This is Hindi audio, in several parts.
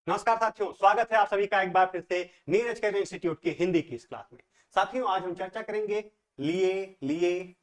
नमस्कार साथियों, स्वागत है आप सभी का एक बार फिर से नीरज कैरियर इंस्टीट्यूट की हिंदी की इस क्लास में। साथियों, आज हम चर्चा करेंगे लिए, लिए,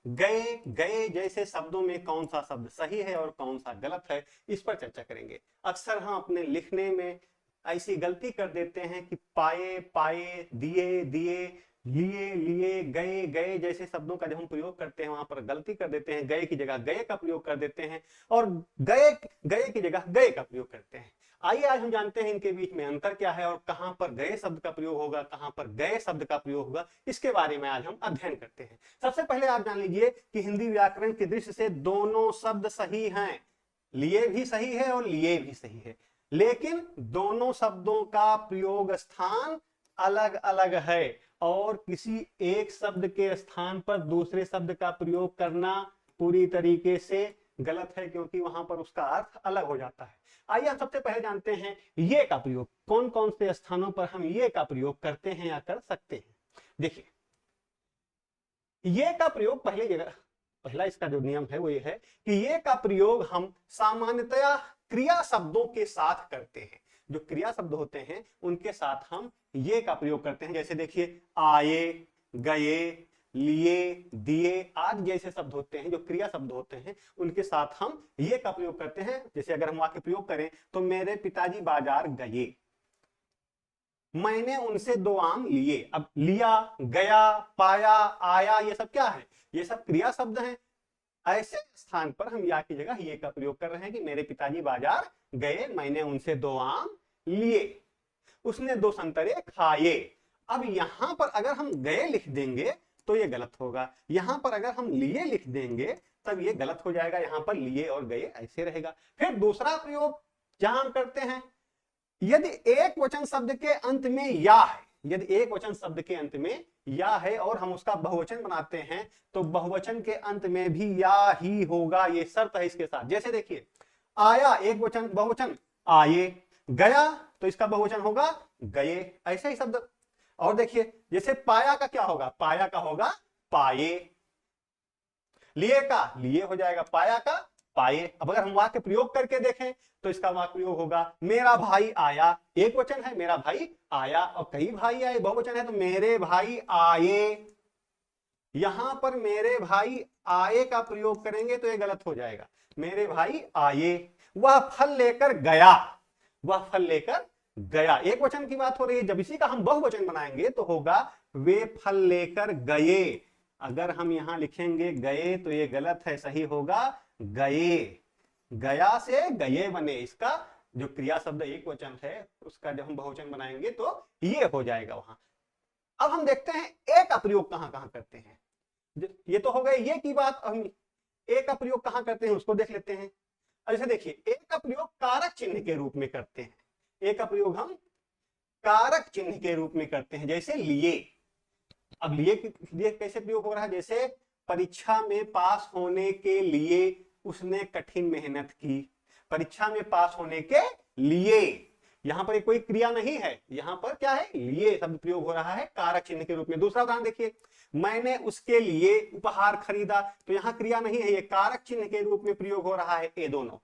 गए, गए जैसे शब्दों में कौन सा शब्द सही है और कौन सा गलत है, इस पर चर्चा करेंगे। अक्सर हम अपने लिखने में ऐसी गलती कर देते हैं कि पाए, पाए, दिए, दिए, लिए, लिए, गए, गए जैसे शब्दों का जब हम प्रयोग करते हैं वहां पर गलती कर देते हैं। गए की जगह गए का प्रयोग कर देते हैं और गए गए की जगह गए का प्रयोग करते हैं। आइए आज हम जानते हैं इनके बीच में अंतर क्या है और कहां पर गए शब्द का प्रयोग होगा, कहां पर गए शब्द का प्रयोग होगा, इसके बारे में आज हम अध्ययन करते हैं। सबसे पहले आप जान लीजिए कि हिंदी व्याकरण की दृष्टि से दोनों शब्द सही हैं। लिए भी सही है और लिए भी सही है, लेकिन दोनों शब्दों का प्रयोग स्थान अलग अलग है और किसी एक शब्द के स्थान पर दूसरे शब्द का प्रयोग करना पूरी तरीके से गलत है, क्योंकि वहां पर उसका अर्थ अलग हो जाता है। आइए हम सबसे पहले जानते हैं ये का प्रयोग, कौन कौन से स्थानों पर हम ये का प्रयोग करते हैं या कर सकते हैं। देखिए, ये का प्रयोग पहला इसका जो नियम है वो ये है कि ये का प्रयोग हम सामान्यतया क्रिया शब्दों के साथ करते हैं। जो क्रिया शब्द होते हैं उनके साथ हम ये का प्रयोग करते हैं। जैसे देखिए, आए, गए, लिए, दिए आदि जैसे शब्द होते हैं, जो क्रिया शब्द होते हैं उनके साथ हम ये का प्रयोग करते हैं। जैसे अगर हम वाक्य प्रयोग करें तो मेरे पिताजी बाजार गए, मैंने उनसे 2 आम लिए। अब लिया, गया, पाया, आया, ये सब क्या है? ये सब क्रिया शब्द हैं। ऐसे स्थान पर हम या की जगह ये का प्रयोग कर रहे हैं कि मेरे पिताजी बाजार गए, मैंने उनसे 2 आम लिए, उसने 2 संतरे खाए। अब यहां पर अगर हम गए लिख देंगे तो ये गलत होगा। यहां पर अगर हम लिए लिख देंगे तब ये गलत हो जाएगा। यहां पर लिए और गए ऐसे रहेगा। फिर दूसरा प्रयोग जहां हम करते हैं, यदि एक वचन शब्द के अंत में या है, यदि एक वचन शब्द के अंत में या है और हम उसका बहुवचन बनाते हैं तो बहुवचन के अंत में भी या ही होगा, ये शर्त है इसके साथ। जैसे देखिए, आया एक वचन बहुवचन आए, गया तो इसका बहुवचन होगा गए, ऐसे ही शब्द। और देखिए, जैसे पाया का क्या होगा? पाया का होगा पाए, लिए का लिए हो जाएगा, पाया का पाए। अब अगर हम वाक्य प्रयोग करके देखें तो इसका वाक्य प्रयोग होगा मेरा भाई आया, एक वचन है मेरा भाई आया, और कई भाई आए बहुवचन है तो मेरे भाई आए। यहां पर मेरे भाई आए का प्रयोग करेंगे तो ये गलत हो जाएगा। मेरे भाई आए, वह फल लेकर गया, वह फल लेकर गया, एक वचन की बात हो रही है। जब इसी का हम बहुवचन बनाएंगे तो होगा वे फल लेकर गए। अगर हम यहां लिखेंगे गए तो ये गलत है, सही होगा गए। गया से गए बने, इसका जो क्रिया शब्द एक वचन है उसका जब हम बहुवचन बनाएंगे तो ये हो जाएगा वहां। अब हम देखते हैं ए का प्रयोग कहां कहां करते हैं। ये तो हो गए ये की बात। हम ए का प्रयोग कहां करते हैं उसको देख लेते हैं। जैसे देखिए, ए का प्रयोग कारक चिन्ह के रूप में करते हैं। ए का प्रयोग हम कारक चिन्ह के रूप में करते हैं, जैसे लिए। अब लिए कैसे प्रयोग हो रहा है? जैसे परीक्षा में पास होने के लिए उसने कठिन मेहनत की, परीक्षा में पास होने के लिए। यहां पर कोई क्रिया नहीं है, यहां पर क्या है? लिए शब्द प्रयोग हो रहा है कारक चिन्ह के रूप में। दूसरा उदाहरण देखिए, मैंने उसके लिए उपहार खरीदा, तो यहां क्रिया नहीं है, ये कारक चिन्ह के रूप में प्रयोग हो रहा है ये दोनों,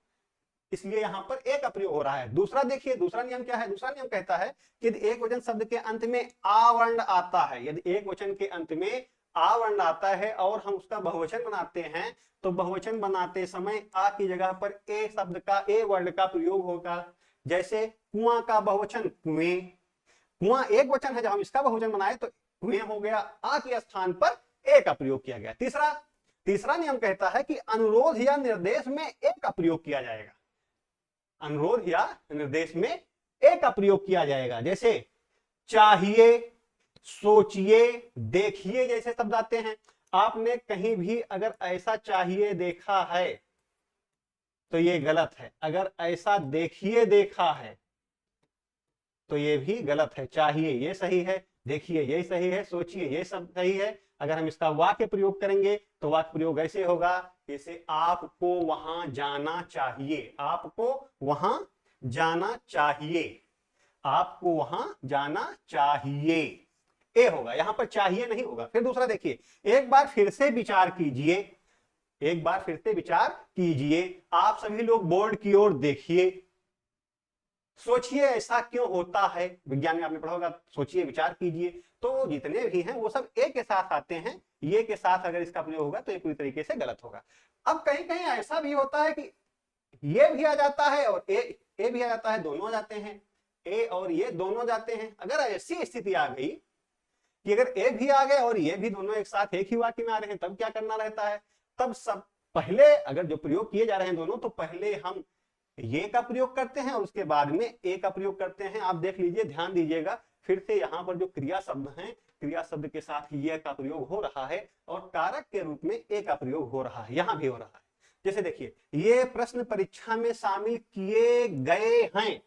इसलिए यहां पर ए का प्रयोग हो रहा है। दूसरा देखिए, दूसरा नियम क्या है? दूसरा नियम कहता है कि यदि एक वचन शब्द के अंत में आ वर्ण आता है, यदि एक वचन के अंत में आ वर्ण आता है और हम उसका बहुवचन बनाते हैं तो बहुवचन बनाते समय आ की जगह पर ए शब्द का, ए वर्ण का प्रयोग होगा। जैसे कुआं का बहुवचन कुएं, कुआं एक वचन है, जब हम इसका बहुवचन बनाए तो कुएं हो गया, आ के स्थान पर ए का प्रयोग किया गया। तीसरा तीसरा नियम कहता है कि अनुरोध या निर्देश में ए का प्रयोग किया जाएगा, अनुरोध या निर्देश में ए का प्रयोग किया जाएगा। जैसे चाहिए, सोचिए, देखिए जैसे शब्द आते हैं। आपने कहीं भी अगर ऐसा चाहिए देखा है तो ये गलत है, अगर ऐसा देखिए देखा है तो ये भी गलत है। चाहिए ये सही है, देखिए ये सही है, सोचिए ये सब सही है। अगर हम इसका वाक्य प्रयोग करेंगे तो वाक्य प्रयोग ऐसे होगा, जैसे आपको वहां जाना चाहिए, आपको वहां जाना चाहिए, आपको वहां जाना चाहिए, ए होगा, यहां पर चाहिए नहीं होगा। फिर दूसरा देखिए, एक बार फिर से विचार कीजिए, एक बार फिर से विचार कीजिए, आप सभी लोग बोर्ड की ओर देखिए, सोचिए ऐसा क्यों होता है, विज्ञान में आपने पढ़ा होगा, सोचिए विचार कीजिए। तो जितने भी हैं वो सब ए के साथ आते हैं, ये के साथ अगर इसका प्रयोग होगा तो ये पूरी तरीके से गलत होगा। अब कहीं कहीं ऐसा भी होता है कि ये भी आ जाता है और ए भी आ जाता है, दोनों जाते हैं, ए और ये दोनों जाते हैं। अगर ऐसी स्थिति आ गई कि अगर ए भी आ गए और ये भी दोनों एक साथ एक ही वाक्य में आ रहे हैं, तब क्या करना रहता है? तब सब पहले अगर जो प्रयोग किए जा रहे हैं दोनों, तो पहले हम ये का प्रयोग करते हैं और उसके बाद में ए का प्रयोग करते हैं। आप देख लीजिए, ध्यान दीजिएगा, फिर से यहाँ पर जो क्रिया शब्द हैं, क्रिया शब्द के साथ ये का प्रयोग हो रहा है और कारक के रूप में ए का प्रयोग हो रहा है, यहां भी हो रहा है। जैसे देखिए, ये प्रश्न परीक्षा में शामिल किए गए हैं,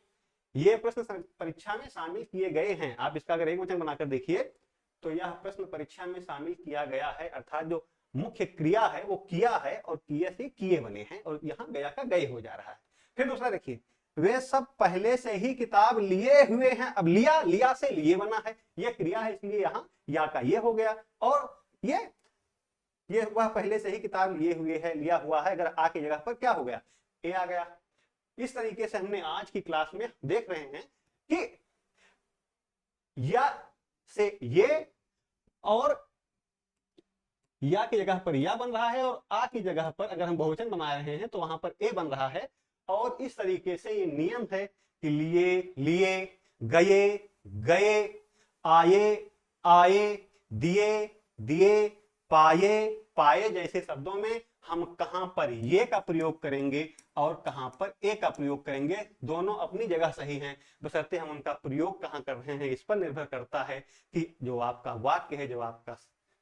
ये प्रश्न परीक्षा में शामिल किए गए हैं। आप इसका अगर एक वचन बनाकर देखिए तो यह प्रश्न परीक्षा में शामिल किया गया है, अर्थात जो मुख्य क्रिया है वो किया है और किए से किए बने हैं और यहाँ गया का गए हो जा रहा है। फिर दूसरा देखिए, वे सब पहले से ही किताब लिए हुए हैं। अब लिया, लिया से लिए बना है, ये क्रिया है इसलिए यहाँ या का ये हो गया, और ये वह पहले से ही किताब लिए हुए है, लिया हुआ है, अगर आ की जगह पर क्या हो गया? ए आ गया। इस तरीके से हमने आज की क्लास में देख रहे हैं कि या से ये और या की जगह पर या बन रहा है और आ की जगह पर अगर हम बहुवचन बना रहे हैं तो वहां पर ए बन रहा है। और इस तरीके से ये नियम है कि लिए, लिए, गए, गए, आए, आए, दिए, दिए, पाए, पाए जैसे शब्दों में हम कहां पर ये का प्रयोग करेंगे और कहां पर ए का प्रयोग करेंगे, दोनों अपनी जगह सही हैं, बशर्ते हम उनका प्रयोग कहां कर रहे हैं इस पर निर्भर करता है कि जो आपका वाक्य है, जो आपका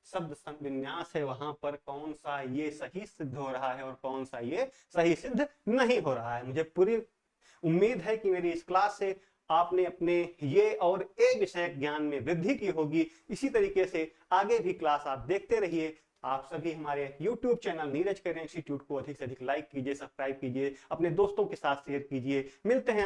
शब्द विन्यास है, वहां पर कौन सा ये सही सिद्ध हो रहा है और कौन सा ये सही सिद्ध नहीं हो रहा है। मुझे पूरी उम्मीद है कि मेरी इस क्लास से आपने अपने ये और ए विषयक ज्ञान में वृद्धि की होगी। इसी तरीके से आगे भी क्लास आप देखते रहिए। आप सभी हमारे YouTube channel Neeraj career institute को अधिक से अधिक लाइक कीजिए, सब्सक्राइब कीजिए, अपने दोस्तों के साथ शेयर कीजिए। मिलते हैं